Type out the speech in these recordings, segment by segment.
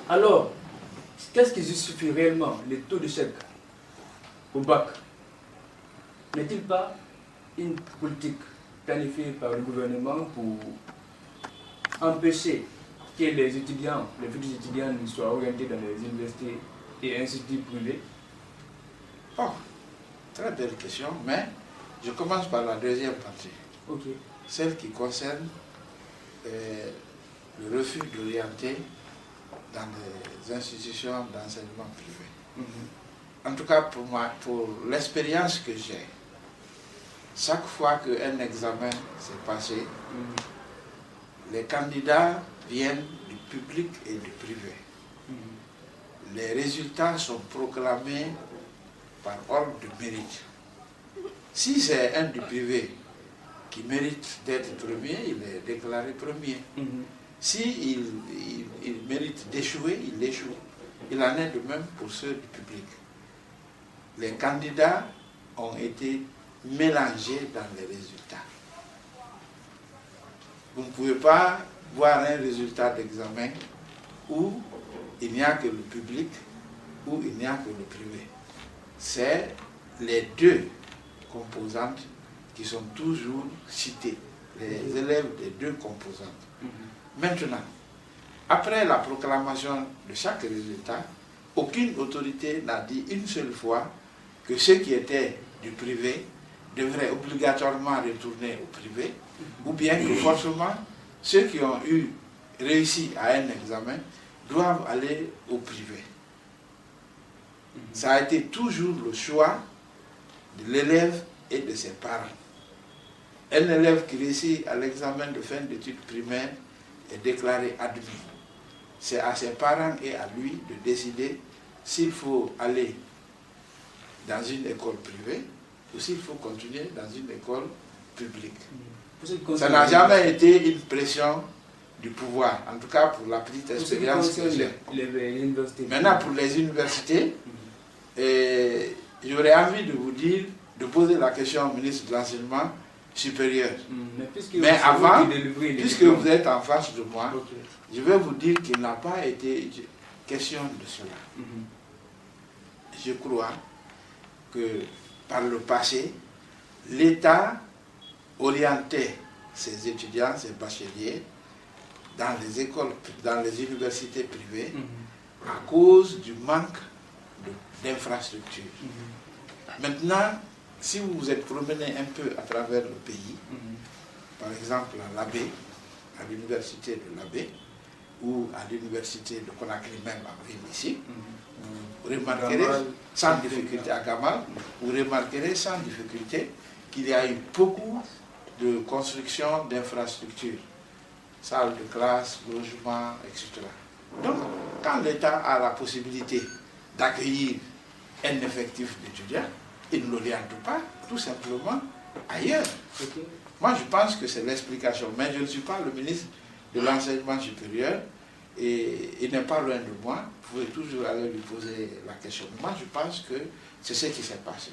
Alors, qu'est-ce qui justifie réellement les taux d'échec au bac? N'est-il pas une politique planifiée par le gouvernement pour empêcher que les étudiants, les futurs étudiants, soient orientés dans les universités et instituts privés? Oh, très belle question, mais je commence par la deuxième partie. Okay. Celle qui concerne le refus d'orienter dans les institutions d'enseignement privé. En tout cas, pour l'expérience que j'ai, chaque fois qu'un examen s'est passé, les candidats viennent du public et du privé. Les résultats sont proclamés par ordre de mérite. Si c'est un du privé qui mérite d'être premier, il est déclaré premier. Si il mérite d'échouer, il échoue. Il en est de même pour ceux du public. Les candidats ont été mélangés dans les résultats. Vous ne pouvez pas voir un résultat d'examen où il n'y a que le public, où il n'y a que le privé. C'est les deux composantes qui sont toujours citées, les élèves des deux composantes. Maintenant, après la proclamation de chaque résultat, aucune autorité n'a dit une seule fois que ceux qui étaient du privé devraient obligatoirement retourner au privé, ou bien que forcément ceux qui ont réussi à un examen doivent aller au privé. Ça a été toujours le choix de l'élève et de ses parents. Un élève qui réussit à l'examen de fin d'études primaires est déclaré admis. C'est à ses parents et à lui de décider s'il faut aller dans une école privée ou s'il faut continuer dans une école publique. Ça n'a jamais été une pression du pouvoir, en tout cas pour la petite expérience que j'ai. Maintenant, pour les universités, j'aurais envie de vous dire, de poser la question au ministre de l'Enseignement supérieur. Mais avant, puisque vous êtes en face de moi, je vais vous dire qu'il n'a pas été question de cela. Je crois que par le passé, l'État orientait ses étudiants, ses bacheliers, dans les écoles, dans les universités privées, à cause du manque d'infrastructures. Maintenant, si vous vous êtes promené un peu à travers le pays, par exemple à l'Abbé, à l'université de l'Abbé, ou à l'université de Conakry même en ville ici, vous remarquerez sans difficulté à Gamal, vous remarquerez sans difficulté qu'il y a eu beaucoup de construction d'infrastructures, salles de classe, logements, etc. Donc, quand l'État a la possibilité d'accueillir un effectif d'étudiants, il ne l'oriente pas tout simplement ailleurs. Moi, je pense que c'est l'explication, mais je ne suis pas le ministre de l'Enseignement supérieur et il n'est pas loin de moi. Vous pouvez toujours aller lui poser la question. Moi, je pense que c'est ce qui s'est passé.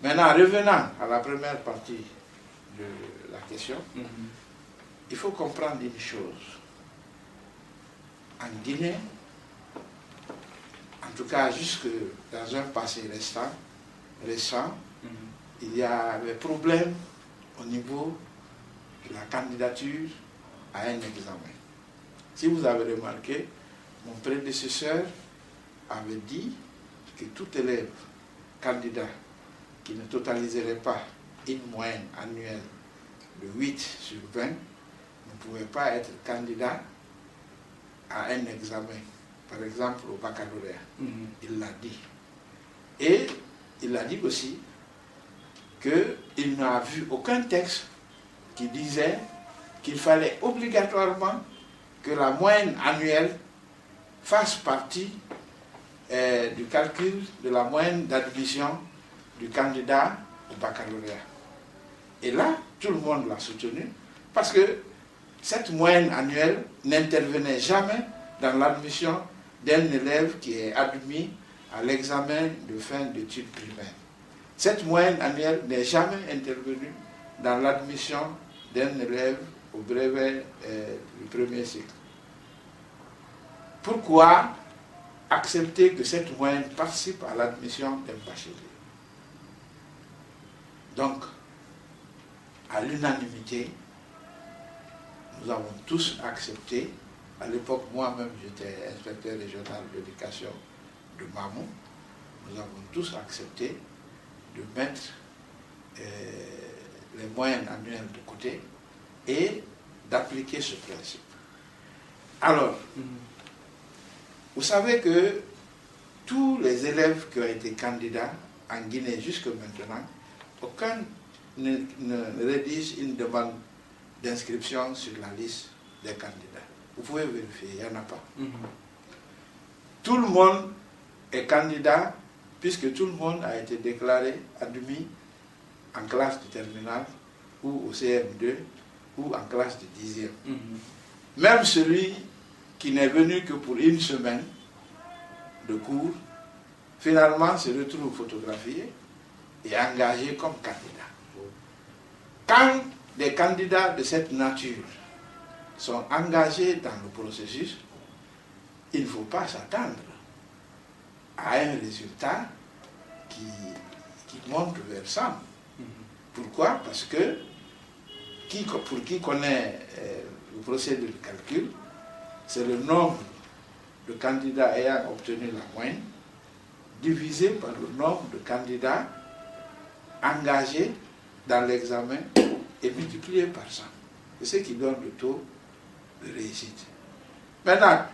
Maintenant, revenant à la première partie de la question, il faut comprendre une chose. En Guinée, en tout cas jusque dans un passé récent, il y a des problèmes au niveau de la candidature à un examen. Si vous avez remarqué, mon prédécesseur avait dit que tout élève candidat qui ne totaliserait pas une moyenne annuelle de 8 sur 20 ne pouvait pas être candidat à un examen, par exemple au baccalauréat. Il l'a dit. Et il a dit aussi qu'il n'a vu aucun texte qui disait qu'il fallait obligatoirement que la moyenne annuelle fasse partie du calcul de la moyenne d'admission du candidat au baccalauréat. Et là, tout le monde l'a soutenu parce que cette moyenne annuelle n'intervenait jamais dans l'admission d'un élève qui est admis à l'examen de fin d'études primaires. Cette moyenne annuelle n'est jamais intervenue dans l'admission d'un élève au brevet du premier cycle. pourquoi accepter que cette moyenne participe à l'admission d'un bachelier? Donc, à l'unanimité, nous avons tous accepté. À l'époque, moi-même, j'étais inspecteur régional de l'éducation de Mamou. Nous avons tous accepté de mettre les moyennes annuelles de côté et d'appliquer ce principe. Alors, vous savez que tous les élèves qui ont été candidats en Guinée jusque maintenant, aucun ne rédige une demande d'inscription sur la liste des candidats. Vous pouvez vérifier, il n'y en a pas. Tout le monde est candidat puisque tout le monde a été déclaré admis en classe de terminale ou au CM2 ou en classe de 10e. Même celui qui n'est venu que pour une semaine de cours, finalement se retrouve photographié et engagé comme candidat. Quand des candidats de cette nature sont engagés dans le processus, il ne faut pas s'attendre à un résultat qui monte vers 100. Pourquoi? Parce que pour qui connaît le procédé de calcul, c'est le nombre de candidats ayant obtenu la moyenne divisé par le nombre de candidats engagés dans l'examen et multiplié par 100. C'est ce qui donne le taux de réussite. Maintenant,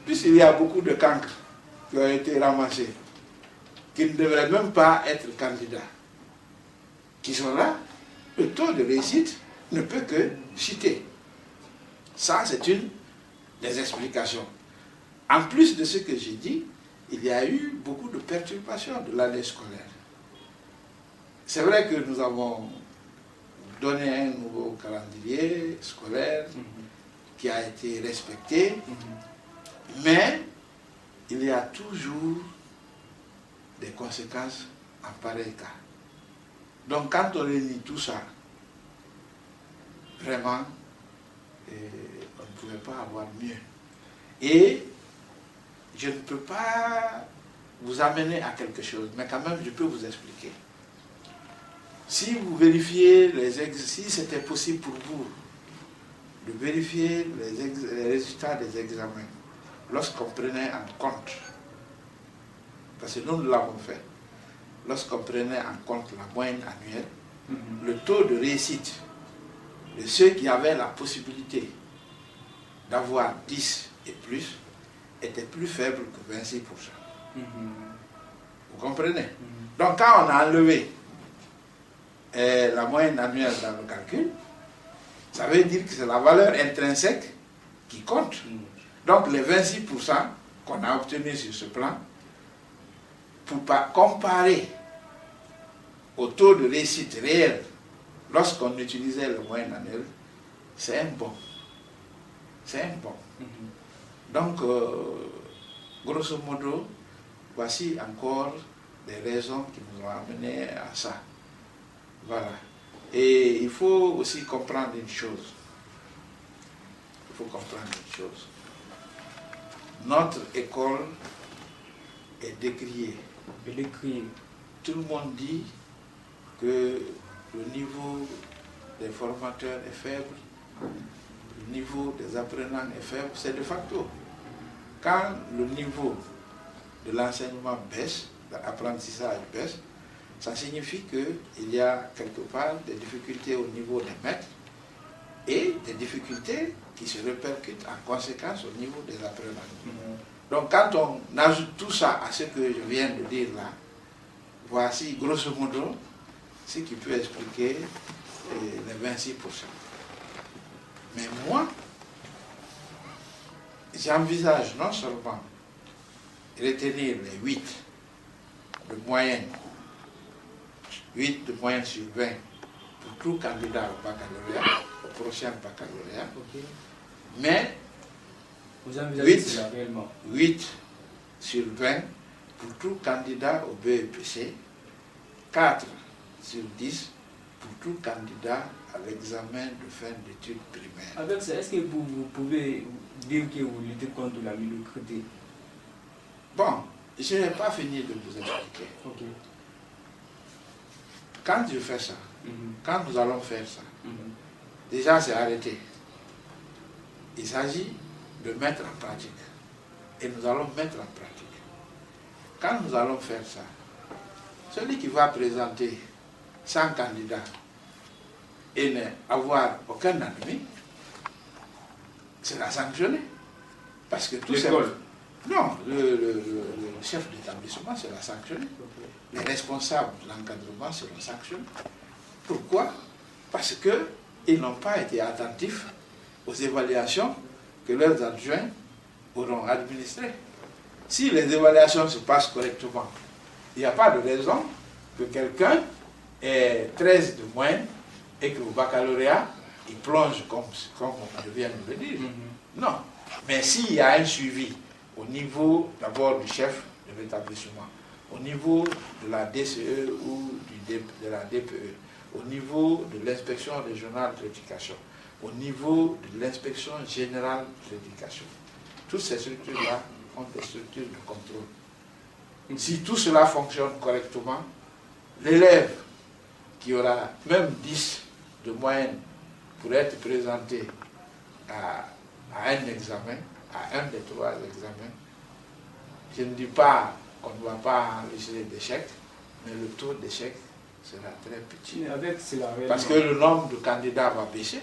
puisqu'il y a beaucoup de cancres qui ont été ramassés, qui ne devraient même pas être candidats, qui sont là, le taux de réussite ne peut que chuter. Ça, c'est une des explications. En plus de ce que j'ai dit, il y a eu beaucoup de perturbations de l'année scolaire. C'est vrai que nous avons donné un nouveau calendrier scolaire qui a été respecté, mais il y a toujours des conséquences en pareil cas. Donc quand on réunit tout ça, vraiment, on ne pouvait pas avoir mieux. Et je ne peux pas vous amener à quelque chose, mais quand même je peux vous expliquer. Si vous vérifiez si c'était possible pour vous de vérifier les résultats des examens lorsqu'on prenait en compte, parce que nous l'avons fait, lorsqu'on prenait en compte la moyenne annuelle, le taux de réussite de ceux qui avaient la possibilité d'avoir 10 et plus était plus faible que 26%. Vous comprenez? Donc quand on a enlevé la moyenne annuelle dans le calcul, ça veut dire que c'est la valeur intrinsèque qui compte. Donc les 26% qu'on a obtenus sur ce plan, pour pas comparer au taux de réussite réel lorsqu'on utilisait le moyenne annuel, c'est un bon. C'est un bon. Donc, grosso modo, voici encore des raisons qui nous ont amenés à ça. Voilà. Et il faut aussi comprendre une chose. Il faut comprendre une chose. Notre école est décriée. Tout le monde dit que le niveau des formateurs est faible, le niveau des apprenants est faible, c'est de facto. Quand le niveau de l'enseignement baisse, l'apprentissage baisse, ça signifie qu'il y a quelque part des difficultés au niveau des maîtres et des difficultés qui se répercutent en conséquence au niveau des apprenants. Donc quand on ajoute tout ça à ce que je viens de dire là, voici grosso modo ce qui peut expliquer les 26%. Mais moi, j'envisage non seulement retenir les 8 de moyenne, 8 de moyenne sur 20 pour tout candidat au baccalauréat, au prochain baccalauréat, mais 8 sur 20 pour tout candidat au BEPC, 4 sur 10 pour tout candidat à l'examen de fin d'études primaires. Avec ça, est-ce que vous pouvez dire que vous luttez contre la médiocrité? Bon, je n'ai pas fini de vous expliquer. Okay. Quand je fais ça, quand nous allons faire ça, déjà c'est arrêté. Il s'agit de mettre en pratique. Et nous allons mettre en pratique. Quand nous allons faire ça, celui qui va présenter 100 candidats et n'avoir aucun admis, c'est la sanctionner. Parce que tout l'école. Non, le chef d'établissement, c'est la sanctionner. Les responsables de l'encadrement seront sanctionnés. Pourquoi? Parce qu'ils n'ont pas été attentifs aux évaluations que leurs adjoints auront administrées. Si les évaluations se passent correctement, il n'y a pas de raison que quelqu'un ait 13 de moyenne et qu'au baccalauréat, il plonge comme je viens de le dire. Non. Mais s'il y a un suivi au niveau d'abord du chef de l'établissement, au niveau de la DCE ou de la DPE, au niveau de l'inspection régionale de l'éducation, au niveau de l'inspection générale de l'éducation, toutes ces structures-là ont des structures de contrôle. Si tout cela fonctionne correctement, l'élève qui aura même 10 de moyenne pour être présenté à un examen, à un des 3 examens, je ne dis pas qu'on ne va pas enregistrer d'échecs, mais le taux d'échec sera très petit. Avec cela, parce que le nombre de candidats va baisser.